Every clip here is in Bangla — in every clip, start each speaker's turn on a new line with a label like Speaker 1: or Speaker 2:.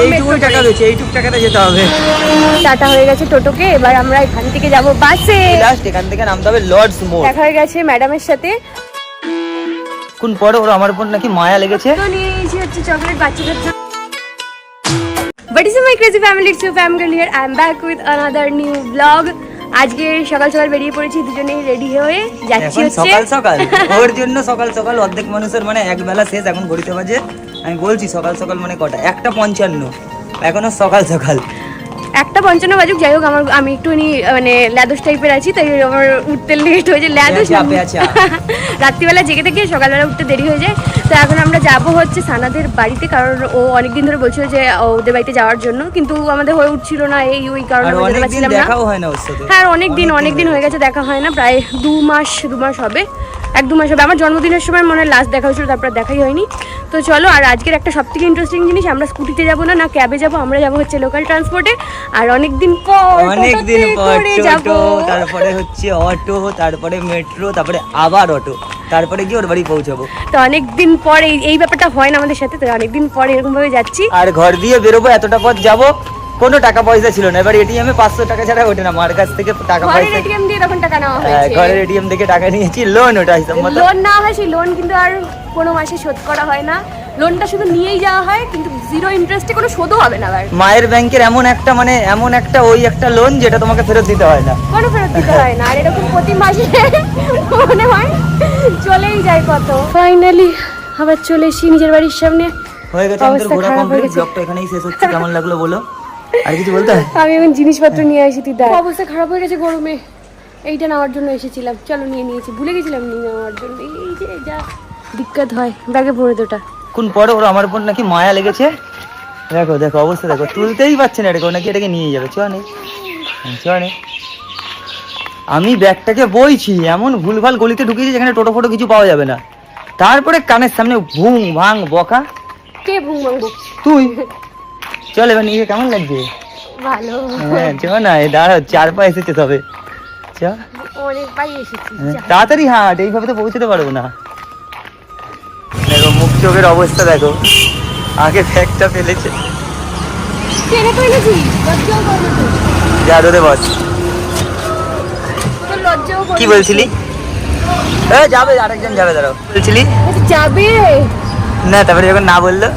Speaker 1: এইটুকু টাকা রয়েছে, এইটুকু টাকাতে যেতে হবে।
Speaker 2: টাটা হয়ে গেছে টোটোকে, এবার আমরা এখান থেকে যাব বাসে।
Speaker 1: লাস্ট এখান থেকে নামতে হবে লর্ডস মোড়।
Speaker 2: দেখা হয়ে গেছে ম্যাডামের সাথে।
Speaker 1: কোন পরে ওর আমার উপর নাকি মায়া লেগেছে।
Speaker 2: তো নিয়ে এসেছি হচ্ছে চকলেট বাচ্চাদের জন্য। What is my crazy family? It's your family here. I am back with another new vlog. আজকে সকাল সকাল বেরিয়ে পড়েছি, দুজনেই রেডি হয়ে যাচ্ছি হচ্ছে
Speaker 1: সকাল সকাল। ওর জন্য সকাল সকাল অর্ধেক মানুষের মানে এক বেলা শেষ। এখন ঘড়িতে বাজে, আমি বলছি সকাল সকাল মানে কটা, 1:55, এখনো সকাল সকাল।
Speaker 2: 1:55 বাজুক, যাই হোক আমি একটুখানি মানে ল্যাদোস টাইপের আছি, তাই আমার উঠতে লেট হয়ে যায়। ল্যাদোস রাত্রিবেলা জেগে থেকে সকালবেলা উঠতে দেরি হয়ে যায়। তো এখন আমরা যাব হচ্ছে সানাদের বাড়িতে, কারণ ও অনেকদিন ধরে বলছিল যে ওদের বাড়িতে যাওয়ার জন্য, কিন্তু আমাদের হয়ে উঠছিল না এই ওই কারণে যেতে পারছিলাম না। হ্যাঁ অনেকদিন হয়ে গেছে দেখা হয় না, প্রায় 2 মাস হবে, 1-2 মাস হবে। আমার জন্মদিনের সময় মনে হয় লাস্ট দেখা হয়েছিল, তারপর দেখাই হয়নি। তো চলো, আর আজকের একটা সবথেকে ইন্টারেস্টিং জিনিস, আমরা স্কুটিতে যাবো না ক্যাবে যাবো, আমরা যাবো হচ্ছে লোকাল ট্রান্সপোর্টে। আর অনেকদিন পর
Speaker 1: টোটো, তারপরে হচ্ছে অটো, তারপরে মেট্রো, তারপরে আবার অটো, তারপরে গিয়ে ওর বাড়ি পৌঁছাবো।
Speaker 2: তো অনেকদিন পর এই ব্যাপারটা হয় না আমাদের সাথে, তো অনেকদিন পর এরকম ভাবে যাচ্ছি।
Speaker 1: আর ঘর দিয়ে বেরোবো, এতটা পথ যাবো, কোনো টাকা পয়সা ছিল না। এবার এটিএম এ 500 টাকা ছাড়া ওঠে না, মার কাছ থেকে টাকা পয়সা।
Speaker 2: এটিএম দিয়ে তখন টাকা নেওয়া হয়েছে,
Speaker 1: ঘরের এটিএম থেকে টাকা নিয়েছি, লোন ওটা হিসাব মতো।
Speaker 2: লোন না হয়, সেই লোন কিন্তু আর কোনো মাসে শোধ করা হয় না। লোনটা শুধু নিয়েই যাওয়া হয়, কিন্তু জিরো ইন্টারেস্টে কোনো শোধও হবে না।
Speaker 1: মায়ের ব্যাংকের এমন একটা ওই একটা লোন যেটা তোমাকে ফেরত দিতে হয় না,
Speaker 2: কোনো ফেরত দিতে হয় না। আর এরকম প্রতি মাসে মনে হয় চলেই যায় কত। ফাইনালি আবার চলে এসেছি নিজের বাড়ির সামনে।
Speaker 1: হয়ে গেছে আমাদের ঘোরা কমপ্লিট। ব্লগটা এখানেই শেষ হচ্ছে। কেমন লাগলো বলো, আর কিছু বলতে হয়?
Speaker 2: আমি এখন জিনিসপত্র নিয়ে আসি, তুই দেখ। অবস্থা খারাপ হয়ে গেছে গরমে, এইটা নেওয়ার জন্য এসেছিলাম। চলো নিয়েছি, ভুলে গেছিলাম নিয়ে নেওয়ার জন্য। এই যে যা দিক্কত হয়, ব্যাগে ভরে দুটা।
Speaker 1: কোন পরে ওর আমার উপর নাকি মায়া লেগেছে। দেখো অবস্থা দেখো, তুলতেই পারছে না এটাকে, নাকি এটাকে নিয়ে যাবে। চনে আমি ব্যাগটাকে বইছি, এমন ভুলভাল গলিতে ঢুকিয়েছি যেখানে টোটো ফোটো কিছু পাওয়া যাবে না। তারপরে কানের সামনে ভুং ভাং বকা।
Speaker 2: কে ভুং ভাং বকছে?
Speaker 1: তুই। চল এবার নিয়ে কেমন লাগছে?
Speaker 2: ভালো।
Speaker 1: হ্যাঁ চ না, দাঁড়া, 4 পা এসেছে তবে।
Speaker 2: অনেক পাই এসেছি।
Speaker 1: তাড়াতাড়ি হাঁট, এইভাবে তো পৌঁছতে পারবো না। দেখো মুখ চোখের অবস্থা দেখো, আগে ব্যাগটা ফেলেছে। যা ধরে বস। কি বলছিলি? যাবে, আরেকজন যাবে, দাঁড়াও। বলছিলি
Speaker 2: যাবে
Speaker 1: না, তারপরে যখন না বললো,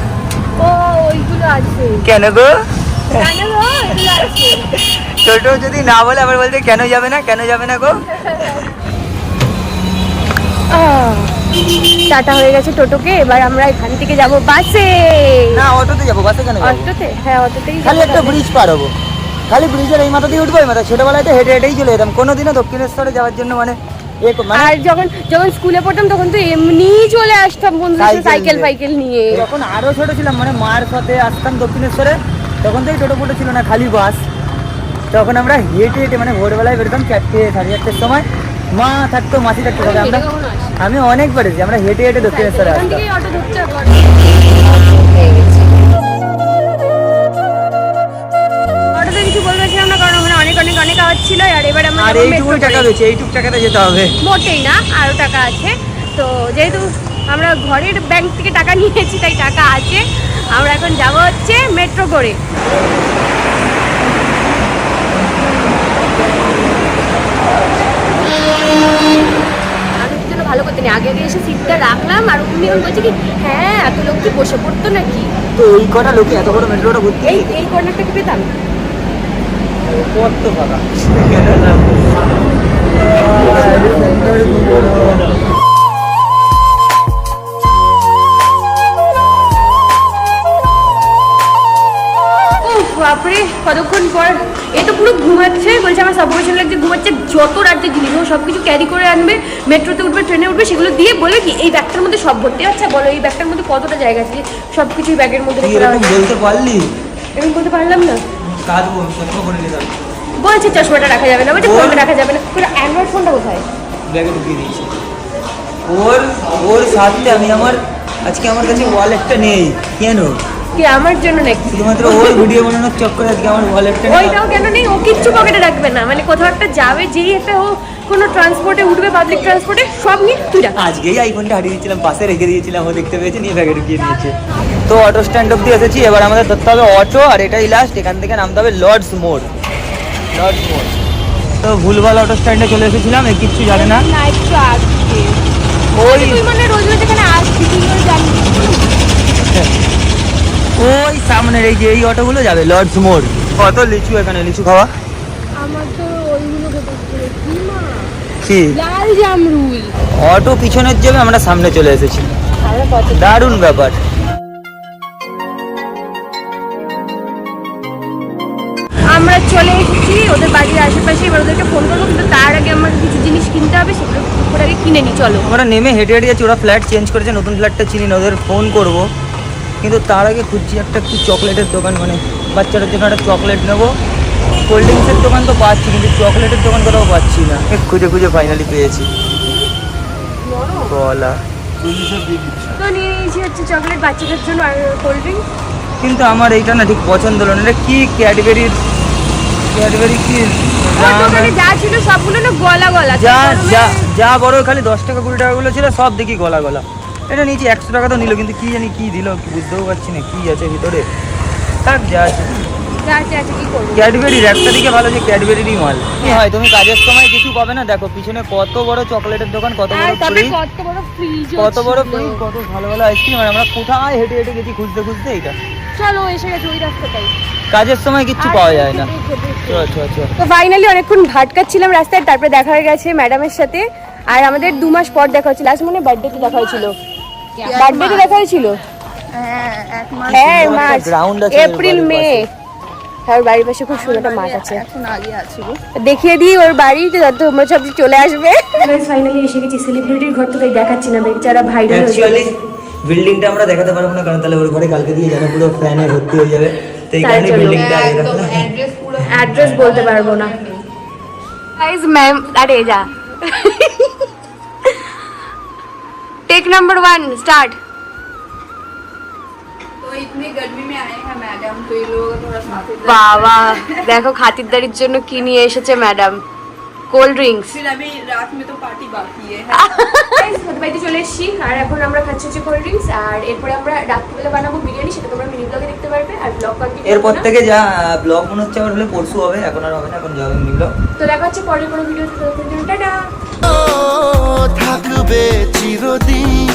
Speaker 2: ও ওইগুলো আছে।
Speaker 1: কেন গো? ছোট যদি না বলে আবার বলতে কেন যাবে না গো।
Speaker 2: টাটা হয়ে গেছে টোটোকে, এবার আমরা এখান থেকে যাব বাসে।
Speaker 1: না অটোতে যাবো, বাসে কেন?
Speaker 2: অটোতে? হ্যাঁ অটোতেই।
Speaker 1: খালি একটা ব্রিজ পার হবো, খালি ব্রিজের এই মাথা দিয়ে উঠবো। এই মাথা ছোটবেলায় তো হেঁটেই চলে যেতাম, কোনোদিনও দক্ষিণেশ্বরে যাওয়ার জন্য মানে।
Speaker 2: আর যখন স্কুলে পড়তাম তখন তো এমনি চলে আসতাম বন্ধুদের সাথে, সাইকেল নিয়ে।
Speaker 1: যখন আরো ছোট ছিলাম, মানে মার সাথে আসতাম দক্ষিণেশ্বরে, তখন তো এই টোটো ফোটো ছিল না, খালি বাস। তখন আমরা হেঁটে মানে ভোরবেলায় বেরোতাম 4টে 4:30টার সময়। মা থাকতো, মাসি থাকতো, আমি অনেক বেড়েছি। আমরা হেঁটে দক্ষিণেশ্বরে আসতাম।
Speaker 2: অটোতে কিছু বলছিলাম না, কারণ ওখানে অনেক আওয়াজ ছিল। আর এবার
Speaker 1: আর এইটুকু টাকা রয়েছে, এইটুকু টাকাতে যেতে হবে।
Speaker 2: মোটেই না, আরো টাকা আছে। তো যেহেতু আমরা ঘরের ব্যাংক থেকে টাকা নিয়েছি, তাই টাকা আছে। আমরা এখন যাব হচ্ছে মেট্রো করে। ভালো করতে নেই, আগে এসে সিটটা রাখলাম, আর উনি বলছে কি হ্যাঁ এত লোক কি বসে পড়তো নাকি।
Speaker 1: তো এই কটা লোকে এত বড় মেট্রোটা ঘুরতে,
Speaker 2: এই কর্নারটা কি পেতাম?
Speaker 1: কত ফাঁকা।
Speaker 2: বাপরে কতক্ষণ পর। এ তো পুরো ঘুমাচ্ছে, বলছে আমার সাবওয়েশন লাগছে, ঘুমাচ্ছে। যত রাজ্যের জিনিস ও সব কিছু ক্যারি করে আনবে, মেট্রোতে উঠবে, ট্রেনে উঠবে, সেগুলো দিয়ে বলবে কি এই ব্যাগটার মধ্যে সব ভর্তি। আচ্ছা বলো এই ব্যাগটার মধ্যে কতটা জায়গা আছে সব কিছুই ব্যাগের মধ্যে রেখে দেওয়া?
Speaker 1: বলতে পারলি?
Speaker 2: এরকম বলতে পারলাম না।
Speaker 1: বলছে
Speaker 2: বলছে চশমাটা রাখা যাবে না, বলছে ফোনটা রাখা যাবে না। অ্যান্ড্রয়েড ফোনটা কোথায়?
Speaker 1: ব্যাগে ঢুকিয়ে দিয়েছি। ওর সাথে আমি আজকে আমার কাছে ওয়ালেটটা নেই। কেন?
Speaker 2: কি আমার জন্য নাকি?
Speaker 1: শুধুমাত্র ওর ভিডিও বানানোর চক্করে আজকে আমার ওয়ালেটটা নেই।
Speaker 2: ওইটাও কেন নেই? ও কিচ্ছু পকেটে রাখবে না, মানে কোথাও একটা যাবে, যেই একটা ও কোনো ট্রান্সপোর্টে উঠবে, পাবলিক ট্রান্সপোর্টে, সব নিয়ে তুই রাখ।
Speaker 1: আজকেই আইফোনটা হারিয়ে দিয়েছিলাম, পাশে রেখে দিয়েছিলাম, ও দেখতে পেয়েছে, নিয়ে ব্যাগে ঢুকিয়ে নিয়েছে। তো অটো স্ট্যান্ড অব্দি এসেছি, এবার আমাদের ধরতে হবে অটো, আর এটাই লাস্ট। এখান থেকে নামতে হবে লর্ডস মোড়। তো ভুলভাল অটো স্ট্যান্ডে চলে এসেছিলাম, এ কিচ্ছু জানে না।
Speaker 2: না একটু আসছে
Speaker 1: ওই
Speaker 2: তুই মানে রোজ রোজ এখানে আসবি, তুই ওই জানবি।
Speaker 1: ওই সামনের এই যে এই অটোগুলো যাবে লর্ডস মোড়। কত লিচু এখানে, লিচু খাওয়া
Speaker 2: আমার তো ওইগুলো
Speaker 1: কি
Speaker 2: লাল জামরুল।
Speaker 1: অটো পিছনের যাবে, আমরা সামনে চলে এসেছি, দারুণ ব্যাপার।
Speaker 2: আমরা চলে এসেছি ওদের বাড়ির আশেপাশে, এবার ওদেরকে ফোন করবো, কিন্তু তার আগে আমাকে কিছু জিনিস কিনতে হবে, সেগুলো করে আগে কিনে নিই। চলো
Speaker 1: আমরা নেমে হেঁটে হেঁটে যাচ্ছি, ওরা ফ্ল্যাট চেঞ্জ করেছে, নতুন ফ্ল্যাটটা চিনি না, ওদের ফোন করব। কিন্তু তার আগে খুঁজছি একটা একটু চকলেটের দোকান, মানে বাচ্চাদের জন্য একটা চকলেট নেবো। কোল্ড ড্রিঙ্কসের দোকান তো পাচ্ছি, কিন্তু চকলেটের দোকান কোথাও পাচ্ছি না। খুঁজে খুঁজে ফাইনালি পেয়েছি কলা।
Speaker 2: তো নিয়ে নিয়েছি হচ্ছে চকলেট বাচ্চাদের জন্য আর কোল্ড ড্রিঙ্ক।
Speaker 1: কিন্তু আমার এইটা না ঠিক পছন্দ হলো না। এটা কি ক্যাডবেরি কি
Speaker 2: ওখানে যা ছিল সবগুলো না গলা গলা,
Speaker 1: যা যা যা বড় খালি 10 টাকা 20 টাকা গুলো ছিল, সব দেখি গলা গলা। এটা নিচে 100 টাকা তো নিল, কিন্তু কি জানি কি দিল, বুঝতেও পারছি না কি আছে ভিতরে। থাক যা আছে।
Speaker 2: কি করবো,
Speaker 1: ক্যাডবেরির একটা দিকে ভালো যে ক্যাডবেরিরই মাল। কি হয় তুমি কাজের সময় কিছু পাবে না, দেখো পিছনে কত বড় চকলেটের দোকান, কত বড় ফ্রিজ,
Speaker 2: কত বড় ফ্রিজ,
Speaker 1: কত বড় ফ্রিজ, কত ভালো ভালো আইসক্রিম। আর আমরা কোথায় হেঁটে হেঁটে গেছি খুঁজতে খুঁজতে এইটা।
Speaker 2: চলো এসে গেছে ওই রাস্তাটাই।
Speaker 1: কাজের সময় কিচ্ছু পাওয়া যায় না।
Speaker 2: তো ফাইনালি অনেকক্ষণ ভাটকাচ্ছিলাম রাস্তায়, তারপরে দেখা হয়ে গেছে ম্যাডামের সাথে। আর আমাদের 2 মাস পর দেখা হচ্ছিল, লাস্ট মনে বার্থডেতে দেখা হয়েছিল, বার্থডেতে দেখা হয়েছিল, হ্যাঁ মার্চ এপ্রিল মে। আর বাড়ির পাশে খুব সুন্দর একটা মাঠ আছে, দেখিয়ে দিই ওর বাড়ি, তোমরা সব চলে আসবে। ফাইনালি এসে গেছি সেলিব্রিটির ঘর, তো তাই দেখাচ্ছি না, বেচারা ভাইরাল হয়ে যাবে।
Speaker 1: বিল্ডিংটা আমরা দেখাতে পারবো না, কারণ তাহলে ওর ঘরে কালকে দিয়ে যেন পুরো ফ্যানে ভর্তি হয়ে যাবে। তো এই কারণে বিল্ডিংটা
Speaker 2: অ্যাড্রেস বলতে পারবো না। গাইস ম্যাম, আরে যা टेक नंबर 1 स्टार्ट।
Speaker 3: तो इतनी गर्मी में आए हैं मैडम, तो ये लोग थोड़ा खातिरदारी
Speaker 2: বাবা দেখো খাতিরদারির জন্য কি নিয়ে এসেছে ম্যাডাম, কোল্ড ড্রিঙ্কস।
Speaker 3: फिर अभी रात में तो पार्टी बाकी है।
Speaker 2: বাড়িতে চলে এসেছি, আর এখন আমরা খাচ্ছি হচ্ছে কোল্ড ড্রিঙ্কস, আর এরপরে আমরা রাত্রিবেলা বানাবো বিরিয়ানি, সেটা তোমরা মিনি ব্লগে দেখতে পারবে। আর ব্লগ কন্টিনিউ
Speaker 1: এরপর থেকে যা ব্লগ মনে হচ্ছে আবার হলে পরশু হবে, এখন আর হবে না, এখন যাবে মিনি ব্লগ।
Speaker 2: তো দেখা হচ্ছে পরের কোনো ভিডিও, টাটা।
Speaker 4: থাকবে চিরদিন।